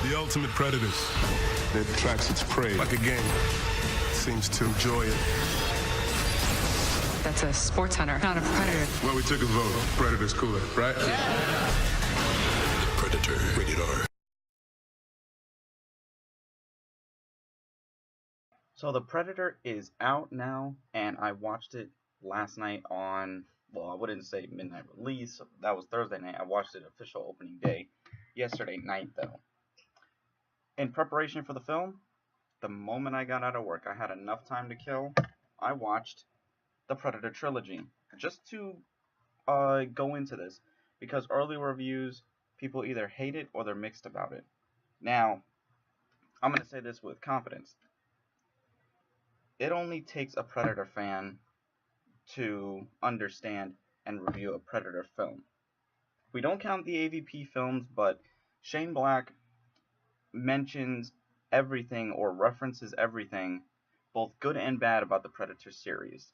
The ultimate predators. That tracks its prey. Like a game. Seems to enjoy it. That's a sports hunter, not a predator. Well, we took a vote. Predator's cooler, right? Yeah. The Predator. Rated R. So The Predator is out now, and I watched it last night on, well, I wouldn't say midnight release. That was Thursday night. I watched it official opening day yesterday night, though. In preparation for the film, the moment I got out of work, I had enough time to kill. I watched the Predator trilogy just to go into this, because early reviews, people either hate it or they're mixed about it. Now, I'm going to say this with confidence. It only takes a Predator fan to understand and review a Predator film. We don't count the AVP films, but Shane Black mentions everything or references everything, both good and bad, about the Predator series.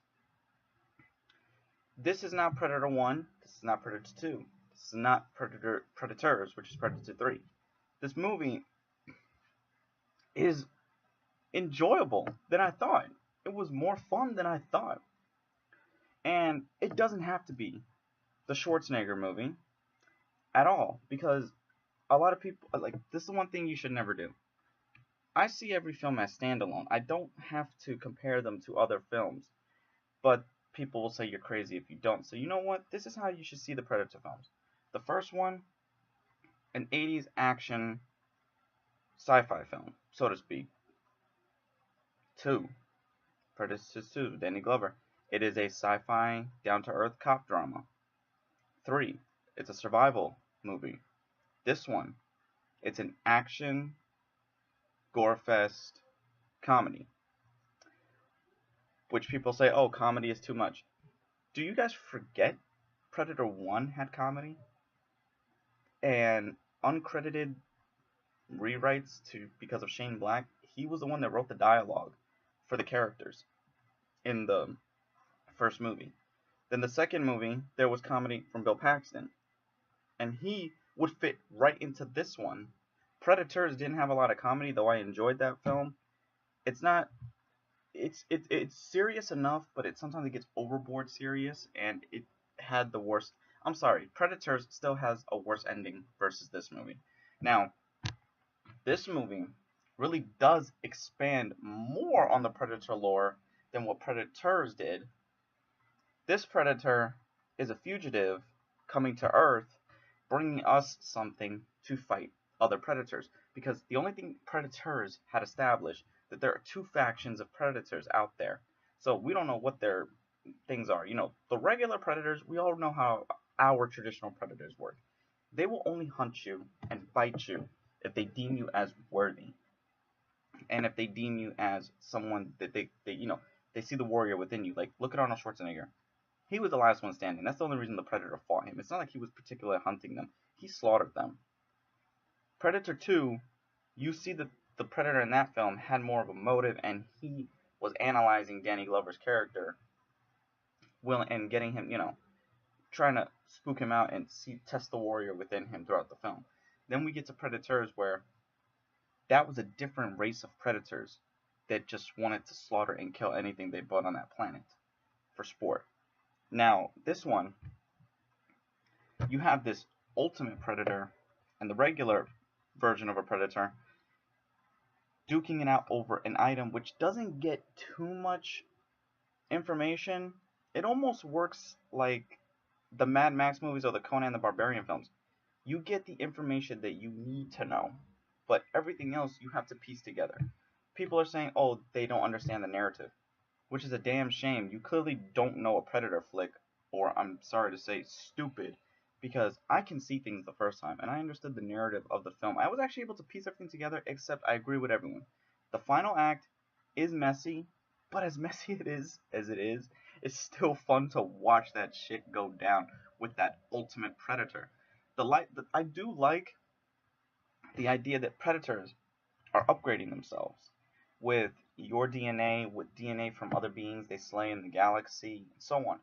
This is not Predator 1, this is not Predator 2, this is not Predators, which is Predator 3. This movie is enjoyable than I thought. It was more fun than I thought. And it doesn't have to be the Schwarzenegger movie at all, because a lot of people, like, this is the one thing you should never do. I see every film as standalone. I don't have to compare them to other films, but people will say you're crazy if you don't. So you know what? This is how you should see the Predator films. The first one, an 80s action sci-fi film, so to speak. 2, Predator 2, Danny Glover. It is a sci-fi, down-to-earth cop drama. 3, it's a survival movie. This one, it's an action, gore-fest comedy. Which people say, oh, comedy is too much. Do you guys forget Predator 1 had comedy? And uncredited rewrites because of Shane Black, he was the one that wrote the dialogue for the characters in the first movie. Then the second movie, there was comedy from Bill Paxton, and he would fit right into this one. Predators didn't have a lot of comedy, though I enjoyed that film. It's not, it's serious enough, but sometimes it gets overboard serious, and it had the worst. I'm sorry, Predators still has a worse ending versus this movie. Now, this movie really does expand more on the Predator lore than what Predators did. This Predator is a fugitive coming to Earth, bringing us something to fight other Predators. Because the only thing Predators had established, that there are 2 factions of Predators out there. So we don't know what their things are. You know, the regular Predators, we all know how our traditional Predators work. They will only hunt you and fight you if they deem you as worthy. And if they deem you as someone that they see the warrior within you. Like, look at Arnold Schwarzenegger. He was the last one standing. That's the only reason the Predator fought him. It's not like he was particularly hunting them. He slaughtered them. Predator 2, you see that the Predator in that film had more of a motive, and he was analyzing Danny Glover's character, and getting him, trying to spook him out and test the warrior within him throughout the film. Then we get to Predators, where that was a different race of Predators that just wanted to slaughter and kill anything they brought on that planet for sport. Now, this one, you have this ultimate Predator and the regular version of a Predator duking it out over an item which doesn't get too much information. It almost works like the Mad Max movies or the Conan the Barbarian films. You get the information that you need to know, but everything else you have to piece together. People are saying, oh, they don't understand the narrative, which is a damn shame. You clearly don't know a Predator flick, or I'm sorry to say, stupid, because I can see things the first time, and I understood the narrative of the film. I was actually able to piece everything together, except I agree with everyone. The final act is messy, but as messy as it is, it's still fun to watch that shit go down with that ultimate Predator. I do like the idea that Predators are upgrading themselves with your DNA, with DNA from other beings they slay in the galaxy, and so on.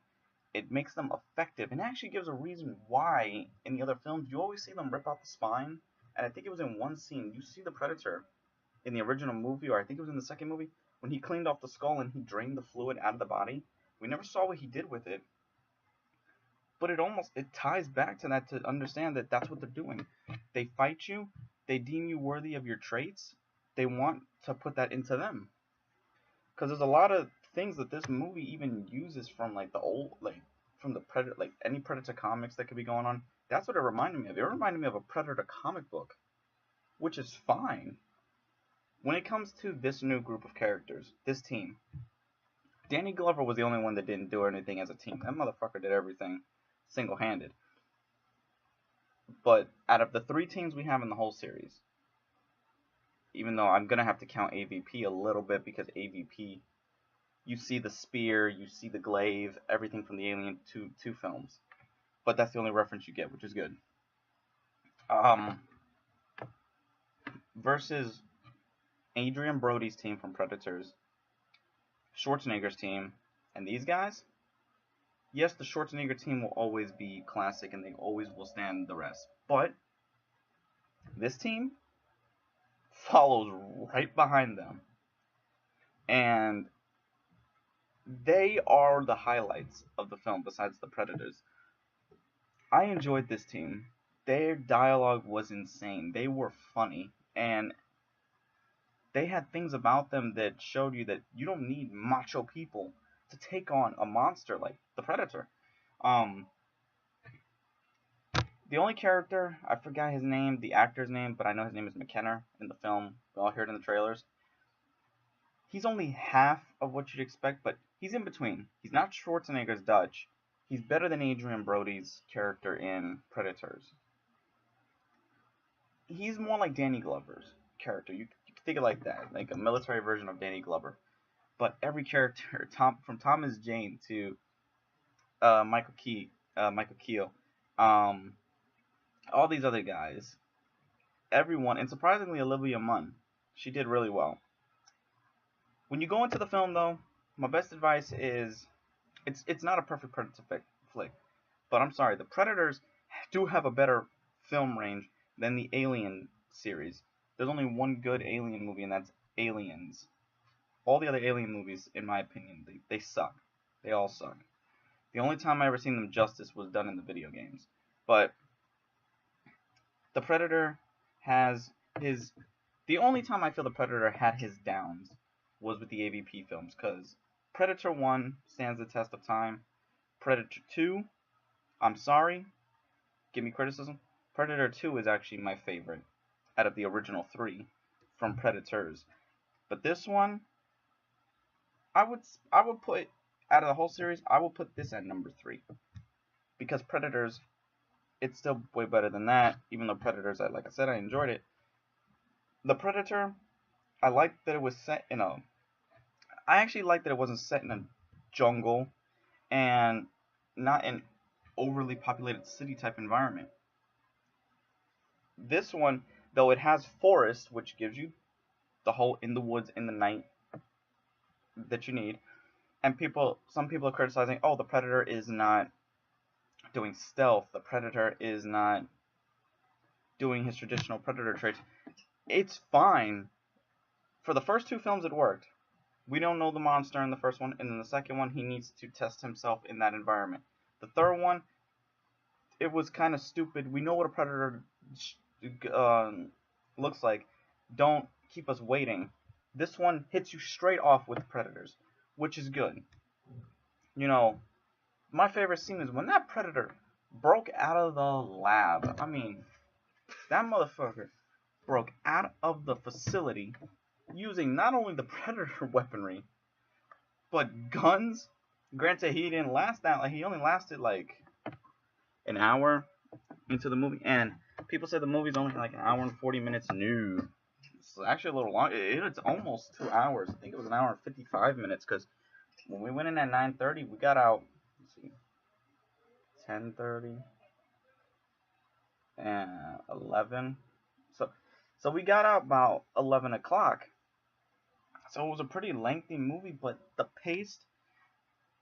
It makes them effective, and actually gives a reason why in the other films you always see them rip out the spine and I think it was in one scene, you see the Predator in the original movie, or I think it was in the second movie, when he cleaned off the skull and he drained the fluid out of the body. We never saw what he did with it, but it ties back to that, to understand that that's what they're doing. They fight you, they deem you worthy of your traits, they want to put that into them. Because there's a lot of things that this movie even uses from like the old, like from the Predator, like any Predator comics that could be going on. That's what it reminded me of. It reminded me of a Predator comic book, which is fine. When it comes to this new group of characters, this team, Danny Glover was the only one that didn't do anything as a team. That motherfucker did everything single-handed. But out of the 3 teams we have in the whole series, even though I'm going to have to count AVP a little bit, because AVP, you see the spear, you see the glaive, everything from the Alien 2 films. But that's the only reference you get, which is good. Versus Adrian Brody's team from Predators, Schwarzenegger's team, and these guys. Yes, the Schwarzenegger team will always be classic and they always will stand the rest. But this team follows right behind them. And they are the highlights of the film besides the Predators. I enjoyed this team. Their dialogue was insane. They were funny. And they had things about them that showed you that you don't need macho people to take on a monster like the Predator. The only character, I forgot his name, the actor's name, but I know his name is McKenna in the film. We all hear it in the trailers. He's only half of what you'd expect, but he's in between. He's not Schwarzenegger's Dutch. He's better than Adrian Brody's character in Predators. He's more like Danny Glover's character. You can think of it like that, like a military version of Danny Glover. But every character, from Thomas Jane to Michael Keogh, all these other guys, everyone, and surprisingly Olivia Munn, she did really well. When you go into the film, though, my best advice is, it's not a perfect Predator flick, but I'm sorry, the Predators do have a better film range than the Alien series. There's only one good Alien movie, and that's Aliens. All the other Alien movies, in my opinion, they suck. They all suck. The only time I ever seen them justice was done in the video games. But the Predator has his... The only time I feel the Predator had his downs was with the AVP films, because Predator 1 stands the test of time. Predator 2, I'm sorry, give me criticism. Predator 2 is actually my favorite out of the original 3 from Predators. But this one, I would put, out of the whole series, I will put this at number 3. Because Predators, it's still way better than that, even though Predators, like I said, I enjoyed it. The Predator, I liked that it was set in a... I actually liked that it wasn't set in a jungle and not an overly populated city type environment. This one, though it has forest, which gives you the whole in the woods in the night that you need, and some people are criticizing, oh, the Predator is not doing stealth, the Predator is not doing his traditional Predator traits. It's fine. For the first 2 films, it worked. We don't know the monster in the first one, and in the second one, he needs to test himself in that environment. The third one, it was kind of stupid. We know what a Predator looks like. Don't keep us waiting. This one hits you straight off with Predators, which is good. You know, my favorite scene is when that Predator broke out of the lab. I mean, that motherfucker broke out of the facility using not only the Predator weaponry, but guns. Granted, he didn't last that, like, he only lasted like an hour into the movie, and people said the movie's only like an hour and 40 minutes. No, it's actually a little long. It's almost 2 hours. I think it was an hour and 55 minutes, because when we went in at 9:30, we got out, let's see, 10:30 and 11. So we got out about 11 o'clock. So it was a pretty lengthy movie, but the pace,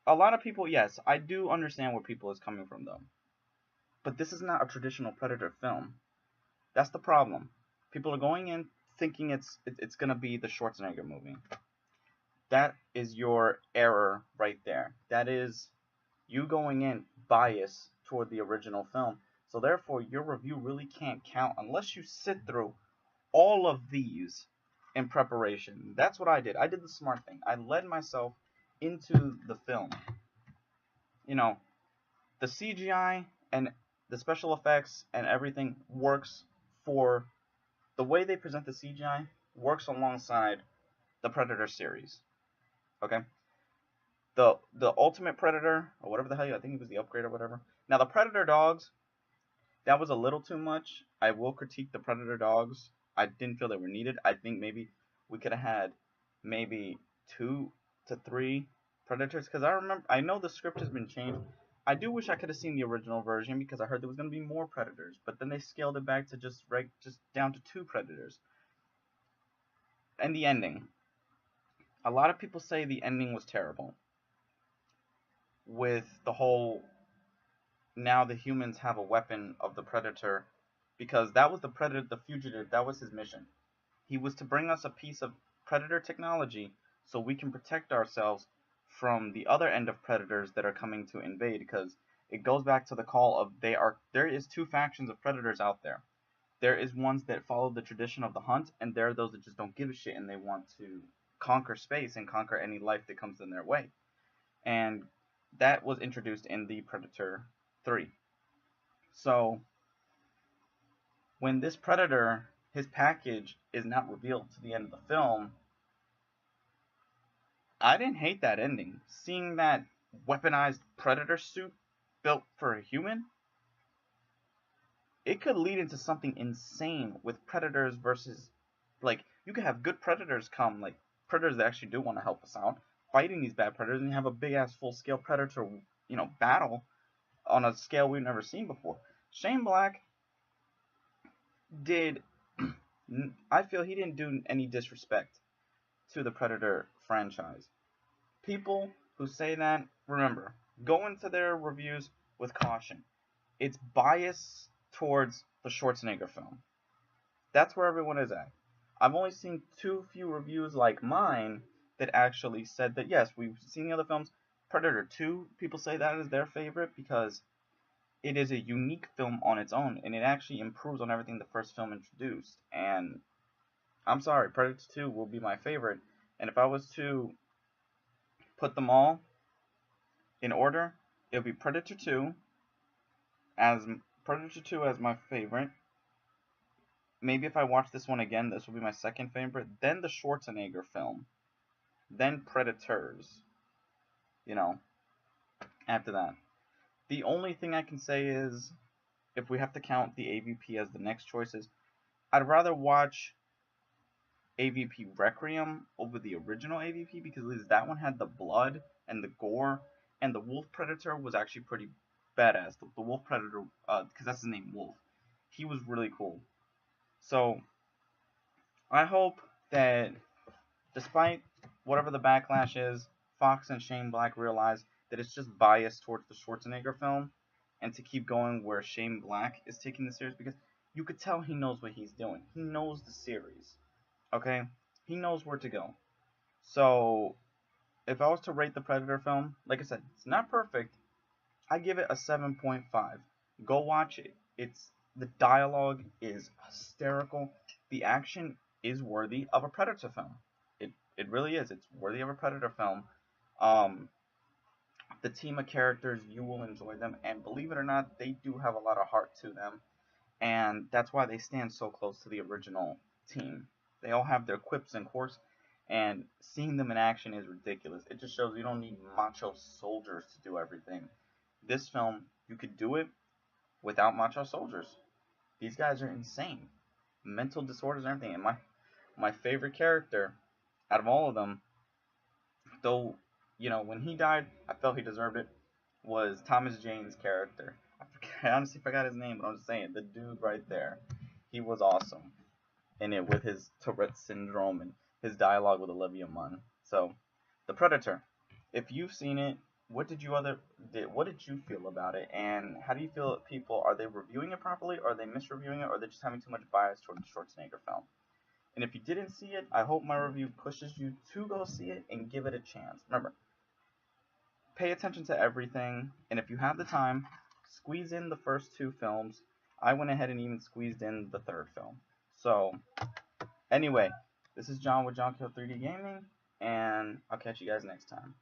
a lot of people, yes, I do understand where people is coming from, though. But this is not a traditional Predator film. That's the problem. People are going in thinking it's gonna be the Schwarzenegger movie. That is your error right there. That is you going in biased toward the original film. So therefore, your review really can't count unless you sit through all of these in preparation. That's what I did. I did the smart thing. I led myself into the film. You know, the CGI and the special effects and everything works for the way they present the CGI works alongside the Predator series. Okay? The Ultimate Predator, or whatever the hell, I think it was the upgrade or whatever. Now, the Predator dogs, that was a little too much. I will critique the Predator dogs. I didn't feel they were needed. I think maybe we could have had maybe 2 to 3 Predators, because I know the script has been changed. I do wish I could have seen the original version, because I heard there was going to be more Predators, but then they scaled it back to just down to 2 Predators. And the ending. A lot of people say the ending was terrible. With the whole, now the humans have a weapon of the Predator, because that was the Predator, the fugitive, that was his mission. He was to bring us a piece of Predator technology so we can protect ourselves from the other end of Predators that are coming to invade, because it goes back to the call of there is 2 factions of Predators out there. There is ones that follow the tradition of the hunt, and there are those that just don't give a shit and they want to conquer space and conquer any life that comes in their way. And that was introduced in the Predator 3. So when this Predator, his package is not revealed to the end of the film, I didn't hate that ending. Seeing that weaponized Predator suit built for a human, it could lead into something insane with Predators versus, like, you could have good Predators come, like, Predators that actually do want to help us out, fighting these bad Predators, and you have a big-ass full-scale Predator, battle on a scale we've never seen before. Shane Black I feel he didn't do any disrespect to the Predator franchise. People who say that, remember, go into their reviews with caution. It's biased towards the Schwarzenegger film. That's where everyone is at. I've only seen few reviews like mine that actually said that, yes, we've seen the other films. Predator 2, people say that is their favorite because it is a unique film on its own, and it actually improves on everything the first film introduced. And I'm sorry, Predator 2 will be my favorite. And if I was to put them all in order, it would be Predator 2 as my favorite. Maybe if I watch this one again, this will be my second favorite. Then the Schwarzenegger film. Then Predators. After that. The only thing I can say is, if we have to count the AVP as the next choices, I'd rather watch AVP Requiem over the original AVP, because at least that one had the blood and the gore, and the Wolf Predator was actually pretty badass. The Wolf Predator, because that's his name, Wolf. He was really cool. So, I hope that despite whatever the backlash is, Fox and Shane Black realize that it's just biased towards the Schwarzenegger film, and to keep going where Shane Black is taking the series, because you could tell he knows what he's doing. He knows the series. Okay? He knows where to go. So, if I was to rate the Predator film, like I said, it's not perfect. I give it a 7.5. Go watch it. The dialogue is hysterical. The action is worthy of a Predator film. It really is. It's worthy of a Predator film. The team of characters, you will enjoy them, and believe it or not, they do have a lot of heart to them, and that's why they stand so close to the original team. They all have their quips and quirks, and seeing them in action is ridiculous. It just shows you don't need macho soldiers to do everything. This film, you could do it without macho soldiers. These guys are insane. Mental disorders and everything. And my favorite character out of all of them, though, when he died, I felt he deserved it, was Thomas Jane's character. I honestly forgot his name, but I'm just saying, the dude right there, he was awesome in it with his Tourette syndrome and his dialogue with Olivia Munn. So, The Predator. If you've seen it, what did you feel about it, and how do you feel people, are they reviewing it properly, or are they misreviewing it, or are they just having too much bias toward the Schwarzenegger film? And if you didn't see it, I hope my review pushes you to go see it and give it a chance. Remember, pay attention to everything, and if you have the time, squeeze in the first 2 films. I went ahead and even squeezed in the 3rd film. So, anyway, this is John with John Kill 3D Gaming, and I'll catch you guys next time.